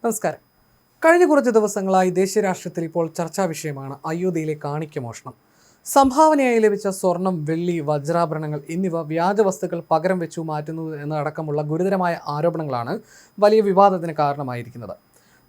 നമസ്കാരം. കഴിഞ്ഞ കുറച്ച് ദിവസങ്ങളായി ദേശീയ രാഷ്ട്രീയത്തിൽ ഇപ്പോൾ ചർച്ചാ വിഷയമാണ് അയോധ്യയിലെ കാണിക്ക മോഷണം. സംഭാവനയായി ലഭിച്ച സ്വർണം, വെള്ളി, വജ്രാഭരണങ്ങൾ എന്നിവ വ്യാജ വസ്തുക്കൾ പകരം വെച്ചു മാറ്റുന്നു എന്നടക്കമുള്ള ഗുരുതരമായ ആരോപണങ്ങളാണ് വലിയ വിവാദത്തിന് കാരണമായിരിക്കുന്നത്.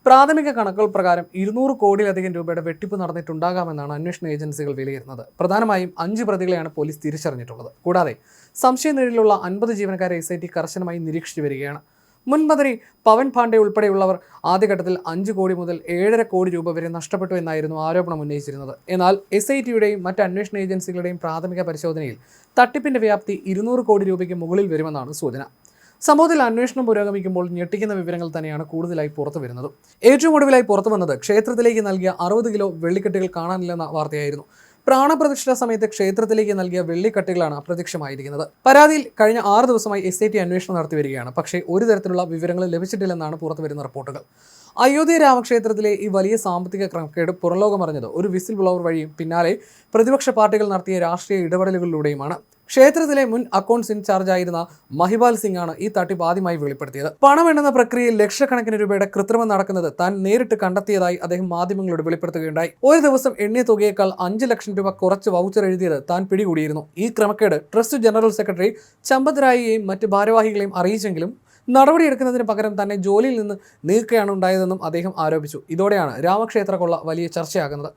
പ്രാഥമിക കണക്കുകൾ പ്രകാരം 200 കോടിയിലധികം രൂപയുടെ വെട്ടിപ്പ് നടന്നിട്ടുണ്ടാകാമെന്നാണ് അന്വേഷണ ഏജൻസികൾ വിലയിരുത്തുന്നത്. പ്രധാനമായും 5 പ്രതികളെയാണ് പോലീസ് തിരിച്ചറിഞ്ഞിട്ടുള്ളത്. കൂടാതെ സംശയനിഴലിലുള്ള 50 ജീവനക്കാരെ SIT കർശനമായി നിരീക്ഷിച്ചു വരികയാണ്. മുൻ മന്ത്രി പവൻ പാണ്ഡെ ഉൾപ്പെടെയുള്ളവർ ആദ്യഘട്ടത്തിൽ 5 കോടി മുതൽ 7.5 കോടി രൂപ വരെ നഷ്ടപ്പെട്ടു എന്നായിരുന്നു ആരോപണം ഉന്നയിച്ചിരുന്നത്. എന്നാൽ SITയുടെയും മറ്റ് അന്വേഷണ ഏജൻസികളുടെയും പ്രാഥമിക പരിശോധനയിൽ തട്ടിപ്പിന്റെ വ്യാപ്തി 200 കോടി രൂപയ്ക്ക് മുകളിൽ വരുമെന്നാണ് സൂചന. സംഭവത്തിൽ അന്വേഷണം പുരോഗമിക്കുമ്പോൾ ഞെട്ടിക്കുന്ന വിവരങ്ങൾ തന്നെയാണ് കൂടുതലായി പുറത്തു വരുന്നത്. ഏറ്റവും ഒടുവിലായി പുറത്തു വന്നത് ക്ഷേത്രത്തിലേക്ക് നൽകിയ 60 കിലോ വെള്ളിക്കെട്ടുകൾ കാണാനില്ലെന്ന വാർത്തയായിരുന്നു. പ്രാണപ്രതിഷ്ഠാ സമയത്ത് ക്ഷേത്രത്തിലേക്ക് നൽകിയ വെള്ളിക്കട്ടുകളാണ് അപ്രത്യക്ഷമായിരിക്കുന്നത്. പരാതിയിൽ കഴിഞ്ഞ 6 ദിവസമായി SIT അന്വേഷണം നടത്തി വരികയാണ്. പക്ഷേ ഒരു തരത്തിലുള്ള വിവരങ്ങൾ ലഭിച്ചിട്ടില്ലെന്നാണ് പുറത്തുവരുന്ന റിപ്പോർട്ടുകൾ. അയോധ്യ രാമക്ഷേത്രത്തിലെ ഈ വലിയ സാമ്പത്തിക ക്രമക്കേട് പുറംലോകമറിഞ്ഞത് ഒരു വിസിൽ ബ്ലോവർ വഴിയും പിന്നാലെ പ്രതിപക്ഷ പാർട്ടികൾ നടത്തിയ രാഷ്ട്രീയ ഇടപെടലുകളിലൂടെയുമാണ്. ക്ഷേത്രത്തിലെ മുൻ അക്കൗണ്ട്സ് ഇൻചാർജ് ആയിരുന്ന മഹിപാൽ സിംഗ് ആണ് ഈ തട്ടിപ്പ് ആദ്യമായി വെളിപ്പെടുത്തിയത്. പണമെണ്ണുന്ന പ്രക്രിയയിൽ ലക്ഷക്കണക്കിന് രൂപയുടെ കൃത്രിമം നടക്കുന്നത് താൻ നേരിട്ട് കണ്ടെത്തിയതായി അദ്ദേഹം മാധ്യമങ്ങളോട് വെളിപ്പെടുത്തുകയുണ്ടായി. ഒരു ദിവസം എണ്ണിയ തുകയേക്കാൾ 5 ലക്ഷം രൂപ കുറച്ച് വൗച്ചർ എഴുതിയത് താൻ പിടികൂടിയിരുന്നു. ഈ ക്രമക്കേട് ട്രസ്റ്റ് ജനറൽ സെക്രട്ടറി ചമ്പത് റായിയെയും മറ്റ് ഭാരവാഹികളെയും അറിയിച്ചെങ്കിലും നടപടിയെടുക്കുന്നതിന് പകരം തന്നെ ജോലിയിൽ നിന്ന് നീക്കുകയാണ് ഉണ്ടായതെന്നും അദ്ദേഹം ആരോപിച്ചു. ഇതോടെയാണ് രാമക്ഷേത്ര കൊള്ള വലിയ ചർച്ചയാകുന്നത്.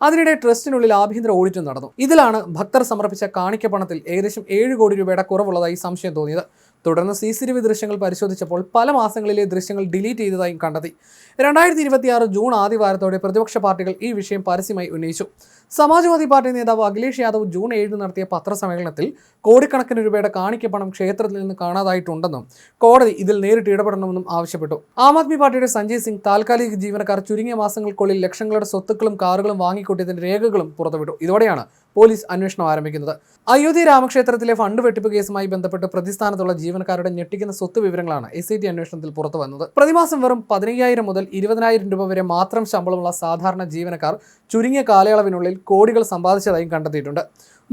അതിനിടെ ട്രസ്റ്റിനുള്ളിൽ ആഭ്യന്തര ഓഡിറ്റും നടന്നു. ഇതിലാണ് ഭക്തർ സമർപ്പിച്ച കാണിക്ക പണത്തിൽ ഏകദേശം 7 കോടി രൂപയുടെ കുറവുള്ളതായി സംശയം തോന്നിയത്. തുടർന്ന് CCTV ദൃശ്യങ്ങൾ പരിശോധിച്ചപ്പോൾ പല മാസങ്ങളിലെ ദൃശ്യങ്ങൾ ഡിലീറ്റ് ചെയ്തതായും കണ്ടെത്തി. 2026 ജൂൺ ആദ്യവാരത്തോടെ പ്രതിപക്ഷ പാർട്ടികൾ ഈ വിഷയം പരസ്യമായി ഉന്നയിച്ചു. സമാജ്വാദി പാർട്ടി നേതാവ് അഖിലേഷ് യാദവ് ജൂൺ 7 നടത്തിയ പത്രസമ്മേളനത്തിൽ കോടിക്കണക്കിന് രൂപയുടെ കാണിക്ക പണം ക്ഷേത്രത്തിൽ നിന്ന് കാണാതായിട്ടുണ്ടെന്നും കോടതി ഇതിൽ നേരിട്ട് ഇടപെടണമെന്നും ആവശ്യപ്പെട്ടു. ആം ആദ്മി പാർട്ടിയുടെ സഞ്ജയ് സിംഗ് താൽക്കാലിക ജീവനക്കാർ ചുരുങ്ങിയ മാസങ്ങൾക്കുള്ളിൽ ലക്ഷങ്ങളുടെ സ്വത്തുക്കളും കാറുകളും വാങ്ങിക്കൂട്ടിയതിന്റെ രേഖകളും പുറത്തുവിട്ടു. ഇതോടെയാണ് പോലീസ് അന്വേഷണം ആരംഭിക്കുന്നത്. അയോധ്യ രാമക്ഷേത്രത്തിലെ ഫണ്ട് വെട്ടിപ്പ് കേസുമായി ബന്ധപ്പെട്ട് പ്രതിസ്ഥാനത്തുള്ള ജീവനക്കാരുടെ ഞെട്ടിക്കുന്ന സ്വത്ത് വിവരങ്ങളാണ് SIT അന്വേഷണത്തിൽ പുറത്തു വന്നത്. പ്രതിമാസം വെറും 15,000 മുതൽ 20,000 രൂപ വരെ മാത്രം ശമ്പളമുള്ള സാധാരണ ജീവനക്കാർ ചുരുങ്ങിയ കാലയളവിനുള്ളിൽ കോടികൾ സമ്പാദിച്ചതായും കണ്ടെത്തിയിട്ടുണ്ട്.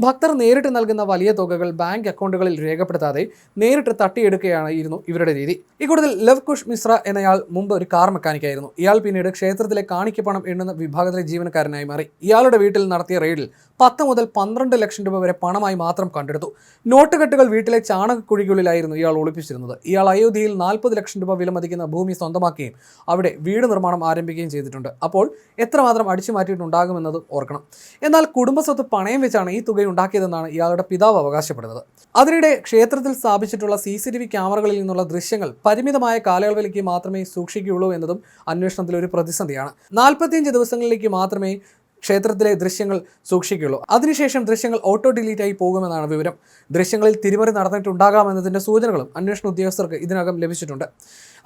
ഭക്തർ നേരിട്ട് നൽകുന്ന വലിയ തുകകൾ ബാങ്ക് അക്കൗണ്ടുകളിൽ രേഖപ്പെടുത്താതെ നേരിട്ട് തട്ടിയെടുക്കുകയായിരുന്നു ഇവരുടെ രീതി. ഇക്കൂട്ടത്തിൽ ലവ് കുഷ് മിശ്ര എന്നയാൾ മുമ്പ് ഒരു കാർ മെക്കാനിക്കായിരുന്നു. ഇയാൾ പിന്നീട് ക്ഷേത്രത്തിലെ കാണിക്കപ്പണം എണ്ണുന്ന വിഭാഗത്തിലെ ജീവനക്കാരനായി മാറി. ഇയാളുടെ വീട്ടിൽ നടത്തിയ റെയ്ഡിൽ 10 മുതൽ 12 ലക്ഷം രൂപ വരെ പണമായി മാത്രം കണ്ടെടുത്തു. നോട്ടുകെട്ടുകൾ വീട്ടിലെ ചാണകക്കുഴികളിലായിരുന്നു ഇയാൾ ഒളിപ്പിച്ചിരുന്നത്. ഇയാൾ അയോധ്യയിൽ 40 ലക്ഷം രൂപ വിലമതിക്കുന്ന ഭൂമി സ്വന്തമാക്കുകയും അവിടെ വീട് നിർമ്മാണം ആരംഭിക്കുകയും ചെയ്തിട്ടുണ്ട്. അപ്പോൾ എത്രമാത്രം അടിച്ചു മാറ്റിയിട്ടുണ്ടാകുമെന്നത് ഓർക്കണം. എന്നാൽ കുടുംബസ്വത്ത് പണയം വെച്ചാണ് ഈ തുക ഉണ്ടാക്കിയതെന്നാണ് ഇയാളുടെ പിതാവ് അവകാശപ്പെടുന്നത്. അതിനിടെ ക്ഷേത്രത്തിൽ സ്ഥാപിച്ചിട്ടുള്ള CCTV ക്യാമറകളിൽ നിന്നുള്ള ദൃശ്യങ്ങൾ പരിമിതമായ കാലയളവിലേക്ക് മാത്രമേ സൂക്ഷിക്കുകയുള്ളൂ എന്നതും അന്വേഷണത്തിൽ ഒരു പ്രതിസന്ധിയാണ്. 45 ദിവസങ്ങളിലേക്ക് മാത്രമേ ക്ഷേത്രത്തിലെ ദൃശ്യങ്ങൾ സൂക്ഷിക്കുകയുള്ളൂ. അതിനുശേഷം ദൃശ്യങ്ങൾ ഓട്ടോ ഡിലീറ്റ് ആയി പോകുമെന്നാണ് വിവരം. ദൃശ്യങ്ങളിൽ തിരിമറി നടന്നിട്ടുണ്ടാകാമെന്നതിൻ്റെ സൂചനകളും അന്വേഷണ ഉദ്യോഗസ്ഥർക്ക് ഇതിനകം ലഭിച്ചിട്ടുണ്ട്.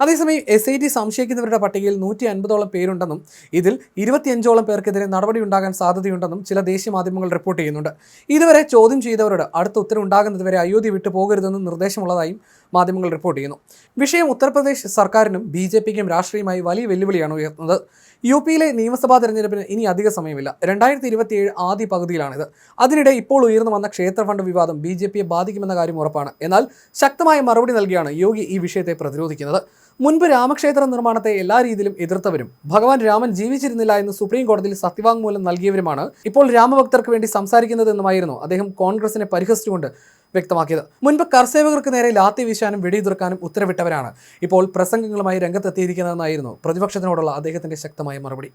അതേസമയം SIT സംശയിക്കുന്നവരുടെ പട്ടികയിൽ 150ഓളം പേരുണ്ടെന്നും ഇതിൽ 25ഓളം പേർക്കെതിരെ നടപടിയുണ്ടാകാൻ സാധ്യതയുണ്ടെന്നും ചില ദേശീയ മാധ്യമങ്ങൾ റിപ്പോർട്ട് ചെയ്യുന്നുണ്ട്. ഇതുവരെ ചോദ്യം ചെയ്തവരോട് അടുത്ത ഉത്തരവുണ്ടാകുന്നതുവരെ അയോധ്യ വിട്ടു പോകരുതെന്നും നിർദ്ദേശമുള്ളതായും മാധ്യമങ്ങൾ റിപ്പോർട്ട് ചെയ്യുന്നു. വിഷയം ഉത്തർപ്രദേശ് സർക്കാരിനും BJPക്കും രാഷ്ട്രീയമായി വലിയ വെല്ലുവിളിയാണ് ഉയർത്തുന്നത്. UPയിലെ നിയമസഭാ തെരഞ്ഞെടുപ്പിന് ഇനി അധിക സമയമില്ല. 2027 ആദ്യ പകുതിയിലാണിത്. അതിനിടെ ഇപ്പോൾ ഉയർന്നു വന്ന ക്ഷേത്ര ഫണ്ട് വിവാദം BJPയെ ബാധിക്കുമെന്ന കാര്യം ഉറപ്പാണ്. എന്നാൽ ശക്തമായ മറുപടി നൽകിയാണ് യോഗി ഈ വിഷയത്തെ പ്രതിരോധിക്കുന്നത്. മുൻപ് രാമക്ഷേത്ര നിർമ്മാണത്തെ എല്ലാ രീതിയിലും എതിർത്തവരും ഭഗവാൻ രാമൻ ജീവിച്ചിരുന്നില്ല എന്ന് സുപ്രീം കോടതിയിൽ സത്യവാങ്മൂലം നൽകിയവരുമാണ് ഇപ്പോൾ രാമഭക്തർക്ക് വേണ്ടി സംസാരിക്കുന്നതെന്നുമായിരുന്നു അദ്ദേഹം കോൺഗ്രസിനെ പരിഹസിച്ചുകൊണ്ട് വ്യക്തമാക്കിയത്. മുൻപ് കർസേവകർക്ക് നേരെ ലാത്തി വീശാനും വെടിയുതിർക്കാനും ഉത്തരവിട്ടവരാണ് ഇപ്പോൾ പ്രസംഗങ്ങളുമായി രംഗത്തെത്തിയിരിക്കുന്നതെന്നായിരുന്നു പ്രതിപക്ഷത്തിനോടുള്ള അദ്ദേഹത്തിന്റെ ശക്തമായ മറുപടി.